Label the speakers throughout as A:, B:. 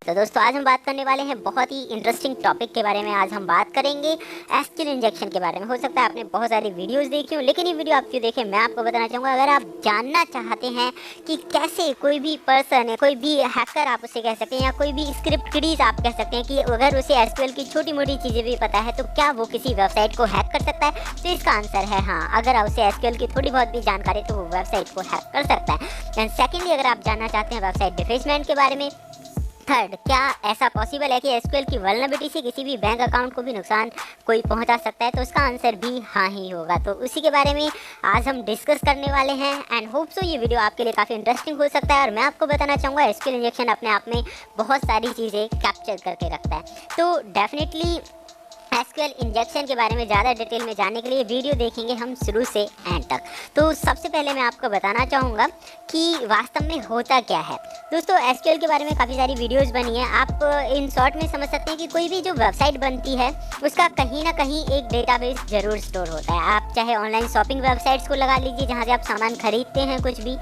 A: तो दोस्तों आज हम बात करने वाले हैं बहुत ही इंटरेस्टिंग टॉपिक के बारे में। आज हम बात करेंगे एसक्यूएल इंजेक्शन के बारे में। हो सकता है आपने बहुत सारी वीडियोस देखी हो, लेकिन ये वीडियो आप क्यों देखें मैं आपको बताना चाहूँगा। अगर आप जानना चाहते हैं कि कैसे कोई भी पर्सन है, कोई भी हैकर आप उसे कह सकते हैं, या कोई भी स्क्रिप्ट किडीज आप कह सकते हैं, कि अगर उसे एसक्यूएल की छोटी मोटी चीज़ें भी पता है तो क्या वो किसी वेबसाइट को हैक कर सकता है, तो इसका आंसर है हाँ। अगर उसे एसक्यूएल की थोड़ी बहुत भी जानकारी तो वो वेबसाइट को हैक कर सकता है। एंड सेकेंडली, अगर आप जानना चाहते हैं वेबसाइट डिफेसमेंट के बारे में। थर्ड, क्या ऐसा पॉसिबल है कि एसक्यूएल की वल्नरेबिलिटी से किसी भी बैंक अकाउंट को भी नुकसान कोई पहुंचा सकता है, तो उसका आंसर भी हाँ ही होगा। तो उसी के बारे में आज हम डिस्कस करने वाले हैं एंड होप सो ये वीडियो आपके लिए काफ़ी इंटरेस्टिंग हो सकता है। और मैं आपको बताना चाहूँगा एसक्यूएल इंजेक्शन अपने आप में बहुत सारी चीज़ें कैप्चर करके रखता है। तो डेफिनेटली एसक्यूएल इंजेक्शन के बारे में ज़्यादा डिटेल में जानने के लिए वीडियो देखेंगे हम शुरू से एंड तक। तो सबसे पहले मैं आपको बताना चाहूँगा कि वास्तव में होता क्या है। दोस्तों एसक्यूएल के बारे में काफ़ी सारी वीडियोस बनी है। आप इन शॉर्ट में समझ सकते हैं कि कोई भी जो वेबसाइट बनती है उसका कहीं ना कहीं एक डेटाबेस ज़रूर स्टोर होता है। आप चाहे ऑनलाइन शॉपिंग वेबसाइट्स को लगा लीजिए जहाँ से आप सामान खरीदते हैं कुछ भी,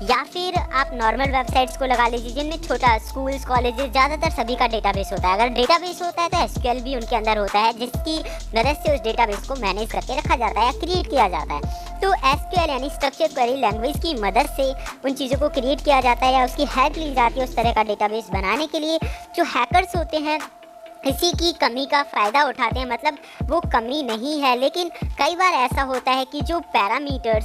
A: या फिर आप नॉर्मल वेबसाइट्स को लगा लीजिए जिनमें छोटा स्कूल्स कॉलेजेस ज़्यादातर सभी का डेटाबेस होता है। अगर डेटाबेस होता है तो एसक्यूएल भी उनके अंदर होता है, जिसकी मदद से उस डेटाबेस को मैनेज करके रखा जाता है या क्रिएट किया जाता है। तो एसक्यूएल यानी स्ट्रक्चर्ड क्वेरी लैंग्वेज की मदद से उन चीज़ों को क्रिएट किया जाता है या उसकी हेल्प ली जाती है उस तरह का डेटाबेस बनाने के लिए। जो हैकर्स होते हैं इसी की कमी का फ़ायदा उठाते हैं, मतलब वो कमी नहीं है, लेकिन कई बार ऐसा होता है कि जो पैरामीटर्स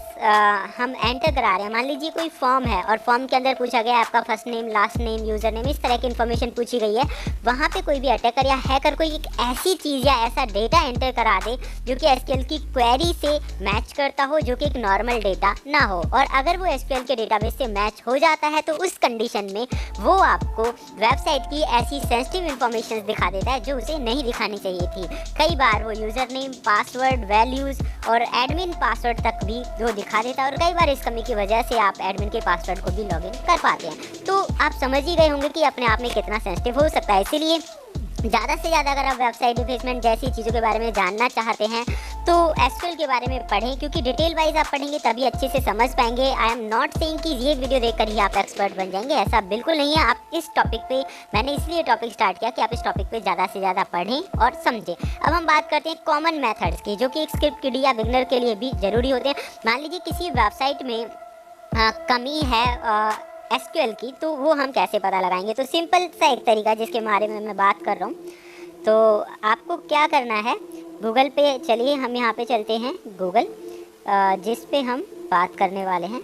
A: हम एंटर करा रहे हैं, मान लीजिए कोई फॉर्म है और फॉर्म के अंदर पूछा गया आपका first name, last name, user name, इस तरह की इन्फॉर्मेशन पूछी गई है। वहाँ पे कोई भी अटैकर या हैकर कोई एक ऐसी चीज़ या ऐसा डेटा एंटर करा दे जो कि एसक्यूएल की क्वेरी से मैच करता हो, जो कि एक नॉर्मल डेटा ना हो। और अगर वो एसक्यूएल के डेटाबेस से मैच हो जाता है तो उस कंडीशन में वो आपको वेबसाइट की ऐसी सेंसिटिव इन्फॉर्मेशन दिखा देता है जो उसे नहीं दिखानी चाहिए थी। कई बार वो यूज़र नेम, पासवर्ड, वैल्यूज़ और एडमिन पासवर्ड तक भी वो दिखा देता है, और कई बार इस कमी की वजह से आप एडमिन के पासवर्ड को भी लॉगिन कर पाते हैं। तो आप समझ ही गए होंगे कि अपने आप में कितना सेंसिटिव हो सकता है। इसीलिए ज़्यादा से ज़्यादा अगर आप वेबसाइट डिफेसमेंट जैसी चीज़ों के बारे में जानना चाहते हैं तो एसक्यूएल के बारे में पढ़ें, क्योंकि डिटेल वाइज आप पढ़ेंगे तभी अच्छे से समझ पाएंगे। आई एम नॉट सेइंग कि ये वीडियो देखकर ही आप एक्सपर्ट बन जाएंगे, ऐसा बिल्कुल नहीं है। आप इस टॉपिक पे, मैंने इसलिए टॉपिक स्टार्ट किया कि आप इस टॉपिक पे ज़्यादा से ज़्यादा पढ़ें और समझें। अब हम बात करते हैं कॉमन मेथड्स की, जो कि एक स्क्रिप्ट किडी या बिगनर के लिए भी ज़रूरी होते हैं। मान लीजिए किसी वेबसाइट में कमी है एसक्यूएल की, तो वो हम कैसे पता लगाएंगे। तो सिंपल सा एक तरीका जिसके बारे में मैं बात कर रहा हूँ, तो आपको क्या करना है, गूगल पे चलिए, हम यहाँ पे चलते हैं गूगल, जिस पे हम बात करने वाले हैं,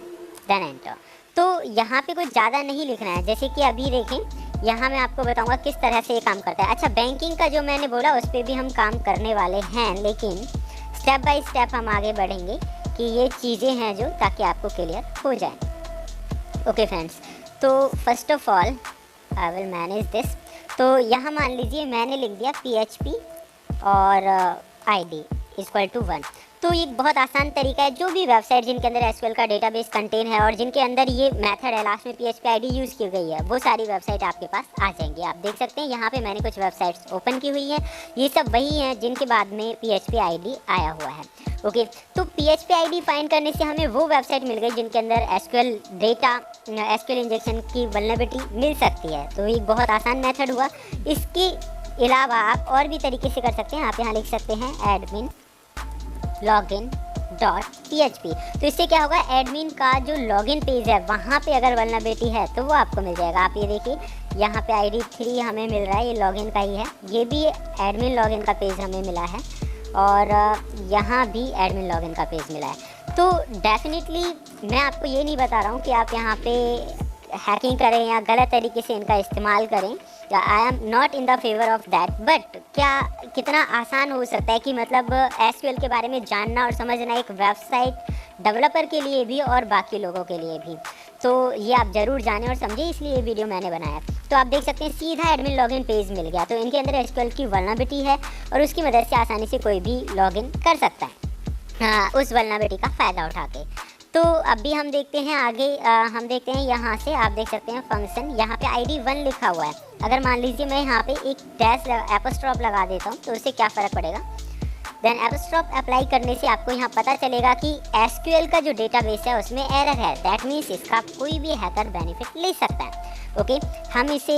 A: देन एंटर। तो यहाँ पे कुछ ज़्यादा नहीं लिखना है, जैसे कि अभी देखें यहाँ मैं आपको बताऊँगा किस तरह से ये काम करता है। अच्छा, बैंकिंग का जो मैंने बोला उस पर भी हम काम करने वाले हैं, लेकिन स्टेप बाय स्टेप हम आगे बढ़ेंगे कि ये चीज़ें हैं जो, ताकि आपको क्लियर हो जाए। ओके फ्रेंड्स, तो first of all I will manage this. तो यहाँ मान लीजिए मैंने लिख दिया PHP और ID = 1। तो ये बहुत आसान तरीका है। जो भी वेबसाइट जिनके अंदर एसक्यूएल का डेटाबेस कंटेन है और जिनके अंदर ये मेथड है, लास्ट में PHP ID यूज़ की गई है, वो सारी वेबसाइट आपके पास आ जाएंगी। आप देख सकते हैं यहाँ पे मैंने कुछ वेबसाइट्स ओपन की हुई हैं, ये सब वही हैं जिनके बाद में PHP ID आया हुआ है। ओके, तो PHP ID फाइंड करने से हमें वो वेबसाइट मिल गई जिनके अंदर एसक्यूएल डेटा, एसक्यूएल इंजेक्शन की वल्नरेबिलिटी मिल सकती है। तो ये बहुत आसान मेथड हुआ। इसके अलावा आप और भी तरीके से कर सकते हैं। आप यहाँ लिख सकते हैं admin login.php। तो इससे क्या होगा, एडमिन का जो लॉगिन पेज है वहाँ पे अगर वल्नरेबिलिटी है तो वो आपको मिल जाएगा। आप ये देखिए यहाँ पे ID 3 हमें मिल रहा है, ये लॉगिन का ही है। ये भी एडमिन लॉगिन का पेज हमें मिला है, और यहाँ भी एडमिन लॉगिन का पेज मिला है। तो डेफिनेटली मैं आपको ये नहीं बता रहा हूँ कि आप यहाँ पे हैकिंग करें या गलत तरीके से इनका इस्तेमाल करें, या I am not in the favour of that, but क्या कितना आसान हो सकता है कि मतलब एसक्यूएल के बारे में जानना और समझना एक वेबसाइट डेवलपर के लिए भी और बाकी लोगों के लिए भी। तो ये आप ज़रूर जानें और समझें, इसलिए ये वीडियो मैंने बनाया। तो आप देख सकते हैं सीधा एडमिन लॉगिन पेज मिल गया। तो इनके अंदर एसक्यूएल की वल्नरेबिलिटी है और उसकी मदद से आसानी से कोई भी लॉगिन कर सकता है उस वल्नरेबिलिटी का फ़ायदा उठा के। तो अभी हम देखते हैं आगे, हम देखते हैं यहाँ से आप देख सकते हैं फंक्शन, यहाँ पे ID 1 लिखा हुआ है। अगर मान लीजिए मैं यहाँ पे एक डैश एपोस्ट्रॉफ लगा देता हूँ तो उससे क्या फ़र्क पड़ेगा, देन एपस्ट्रॉप अप्लाई करने से आपको यहाँ पता चलेगा कि एसक्यूएल का जो डेटाबेस है उसमें एरर है। दैट मीन्स इसका कोई भी हैकर बेनिफिट ले सकता है। ओके, हम इसे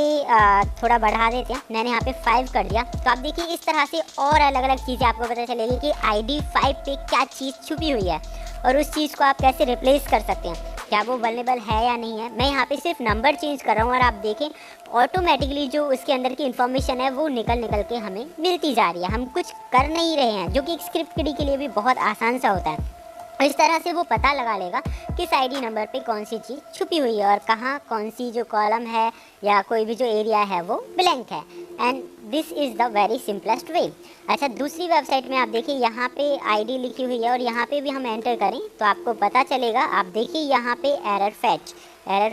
A: थोड़ा बढ़ा देते हैं। मैंने यहाँ पे 5 कर दिया। तो आप देखिए इस तरह से और अलग अलग चीज़ें आपको पता चलेगी कि ID 5 पे क्या चीज़ छुपी हुई है और उस चीज़ को आप कैसे रिप्लेस कर सकते हैं, क्या वो वल्नेरेबल है या नहीं है। मैं यहाँ पे सिर्फ नंबर चेंज कर रहा हूँ और आप देखें ऑटोमेटिकली जो उसके अंदर की इन्फॉर्मेशन है वो निकल के हमें मिलती जा रही है। हम कुछ कर नहीं रहे हैं, जो कि एक स्क्रिप्ट किडी के लिए भी बहुत आसान सा होता है। इस तरह से वो पता लगा लेगा किस आईडी नंबर पे कौन सी चीज़ छुपी हुई है और कहाँ कौन सी जो कॉलम है या कोई भी जो एरिया है वो ब्लैंक है। And this is the very simplest way. अच्छा, दूसरी वेबसाइट में आप देखिए यहाँ पे आईडी लिखी हुई है और यहाँ पे भी हम एंटर करें तो आपको पता चलेगा। आप देखिए यहाँ पे एरर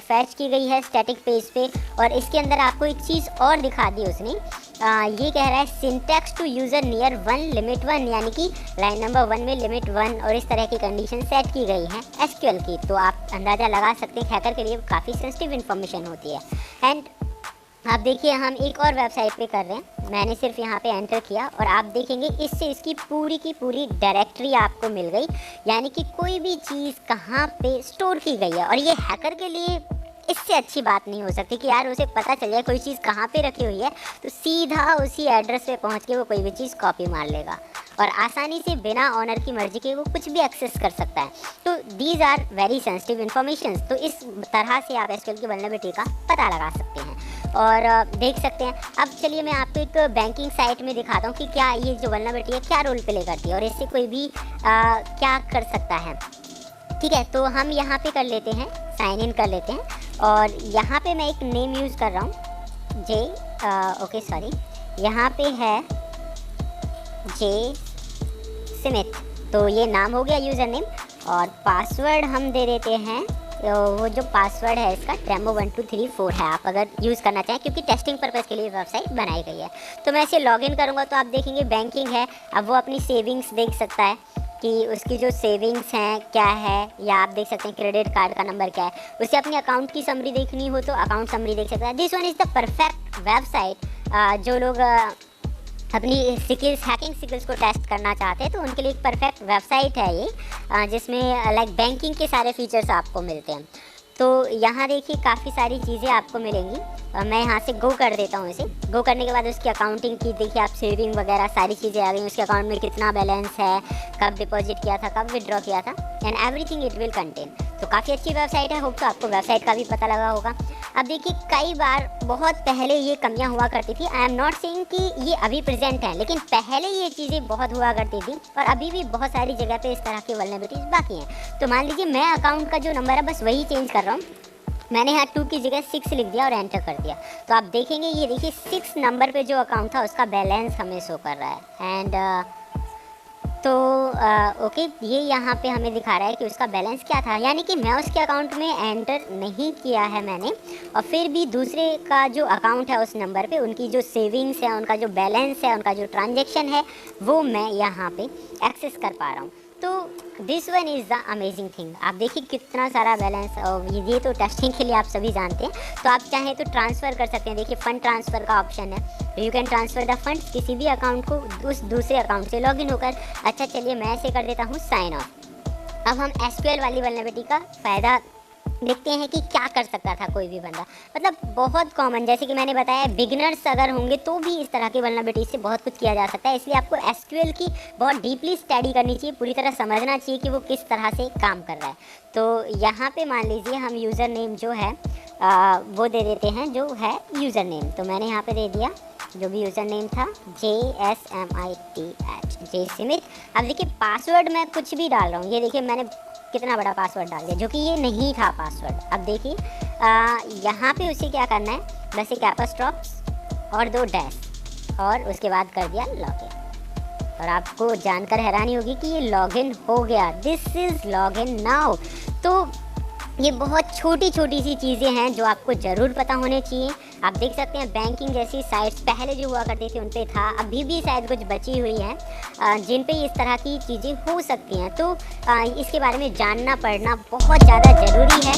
A: फैच की गई है स्टैटिक पेज पे और इसके अंदर आपको एक चीज़ और दिखा दी उसने। ये कह रहा है syntax to user near 1 limit 1, यानी कि लाइन नंबर 1 में लिमिट 1 और इस तरह की कंडीशन सेट की गई है एसक्यूएल की। तो आप अंदाज़ा लगा सकते हैं हैकर के लिए काफ़ी सेंसिटिव इन्फॉर्मेशन होती है। एंड आप देखिए हम एक और वेबसाइट पे कर रहे हैं। मैंने सिर्फ यहाँ पे एंटर किया और आप देखेंगे इससे इसकी पूरी की पूरी डायरेक्टरी आपको मिल गई, यानी कि कोई भी चीज़ कहाँ पे स्टोर की गई है। और ये हैकर के लिए इससे अच्छी बात नहीं हो सकती कि यार उसे पता चल जाए कोई चीज़ कहाँ पे रखी हुई है तो सीधा उसी एड्रेस पे पहुँच के वो कोई भी चीज़ कॉपी मार लेगा और आसानी से बिना ऑनर की मर्जी के वो कुछ भी एक्सेस कर सकता है। तो these are very sensitive information. तो इस तरह से आप एसक्यूएल की वल्नरेबिलिटी का पता लगा सकते हैं और देख सकते हैं। अब चलिए मैं आपको एक बैंकिंग साइट में दिखाता हूँ कि क्या ये जो वल्नरेबिलिटी है क्या रोल प्ले करती है और इससे कोई भी क्या कर सकता है। ठीक है, तो हम यहाँ पे कर लेते हैं, साइन इन कर लेते हैं और यहाँ पे मैं एक नेम यूज़ कर रहा हूँ ओके सॉरी, यहाँ पे है जे स्मिथ। तो ये नाम हो गया यूज़र नेम और पासवर्ड हम दे देते हैं। वो जो पासवर्ड है इसका Tremo1234 है, आप अगर यूज़ करना चाहें, क्योंकि टेस्टिंग पर्पज़ के लिए वेबसाइट बनाई गई है। तो मैं इसे लॉगिन करूँगा तो आप देखेंगे बैंकिंग है। अब वो अपनी सेविंग्स देख सकता है कि उसकी जो सेविंग्स हैं क्या है, या आप देख सकते हैं क्रेडिट कार्ड का नंबर क्या है। उसे अपनी अकाउंट की समरी देखनी हो तो अकाउंट समरी देख सकता है। This one is the perfect website. जो लोग अपनी स्किल्स, हैकिंग स्किल्स को टेस्ट करना चाहते हैं तो उनके लिए एक परफेक्ट वेबसाइट है ये, जिसमें लाइक बैंकिंग के सारे फीचर्स आपको मिलते हैं। तो यहाँ देखिए काफ़ी सारी चीज़ें आपको मिलेंगी। मैं यहाँ से गो कर देता हूँ इसे। गो करने के बाद उसकी अकाउंटिंग की देखिए आप, सेविंग वगैरह सारी चीज़ें आ गई। उसके अकाउंट में कितना बैलेंस है, कब डिपॉजिट किया था, कब विड्रॉ किया था, and everything it will contain. तो काफ़ी अच्छी वेबसाइट है। होप तो आपको वेबसाइट का भी पता लगा होगा। अब देखिए कई बार बहुत पहले ये कमियां हुआ करती थी। आई एम नॉट सेइंग कि ये अभी प्रेजेंट है, लेकिन पहले ये चीज़ें बहुत हुआ करती थी और अभी भी बहुत सारी जगह पे इस तरह की वल्नरेबिलिटीज़ बाकी हैं। तो मान लीजिए मैं अकाउंट का जो नंबर है बस वही चेंज कर रहा हूँ। मैंने यहाँ 2 की जगह 6 लिख दिया और एंटर कर दिया। तो आप देखेंगे ये देखिए 6 नंबर पे जो अकाउंट था उसका बैलेंस हमें शो कर रहा है। एंड ओके, ये यहाँ पे हमें दिखा रहा है कि उसका बैलेंस क्या था, यानी कि मैं उसके अकाउंट में एंटर नहीं किया है मैंने, और फिर भी दूसरे का जो अकाउंट है उस नंबर पे उनकी जो सेविंग्स है, उनका जो बैलेंस है, उनका जो ट्रांजैक्शन है वो मैं यहाँ पे एक्सेस कर पा रहा हूँ। तो this one is the amazing thing. आप देखिए कितना सारा बैलेंस, और ये तो टेस्टिंग के लिए आप सभी जानते हैं। तो आप चाहें तो ट्रांसफ़र कर सकते हैं। देखिए फ़ंड ट्रांसफ़र का ऑप्शन है, you can transfer the funds किसी भी अकाउंट को उस दूसरे अकाउंट से लॉगिन होकर। अच्छा चलिए मैं ऐसे कर देता हूँ साइन ऑफ। अब हम एसक्यूएल वाली वल्नरेबिलिटी का फ़ायदा देखते हैं कि क्या कर सकता था कोई भी बंदा। मतलब बहुत कॉमन, जैसे कि मैंने बताया बिगिनर्स अगर होंगे तो भी इस तरह की वल्नरेबिलिटी से बहुत कुछ किया जा सकता है। इसलिए आपको एसक्यूएल की बहुत डीपली स्टडी करनी चाहिए, पूरी तरह समझना चाहिए कि वो किस तरह से काम कर रहा है। तो यहाँ पे मान लीजिए हम यूज़र नेम जो है वो दे देते हैं, जो है यूज़र नेम। तो मैंने यहाँ पे दे दिया जो भी यूज़र नेम था JSMIT@JSmith। अब देखिए पासवर्ड मैं कुछ भी डाल रहा हूँ, ये देखिए मैंने कितना बड़ा पासवर्ड डाल दिया जो कि ये नहीं था पासवर्ड। अब देखिए यहाँ पे उसे क्या करना है, बस एक एपस्ट्रॉफ और 2 डैश और उसके बाद कर दिया लॉगिन। और आपको जानकर हैरानी होगी कि ये लॉगिन हो गया। This is login now. तो ये बहुत छोटी छोटी सी चीज़ें हैं जो आपको ज़रूर पता होने चाहिए। आप देख सकते हैं बैंकिंग जैसी साइट्स पहले जो हुआ करती थी उन पे था, अभी भी शायद कुछ बची हुई हैं जिन पे इस तरह की चीज़ें हो सकती हैं। तो इसके बारे में जानना पढ़ना बहुत ज़्यादा ज़रूरी है।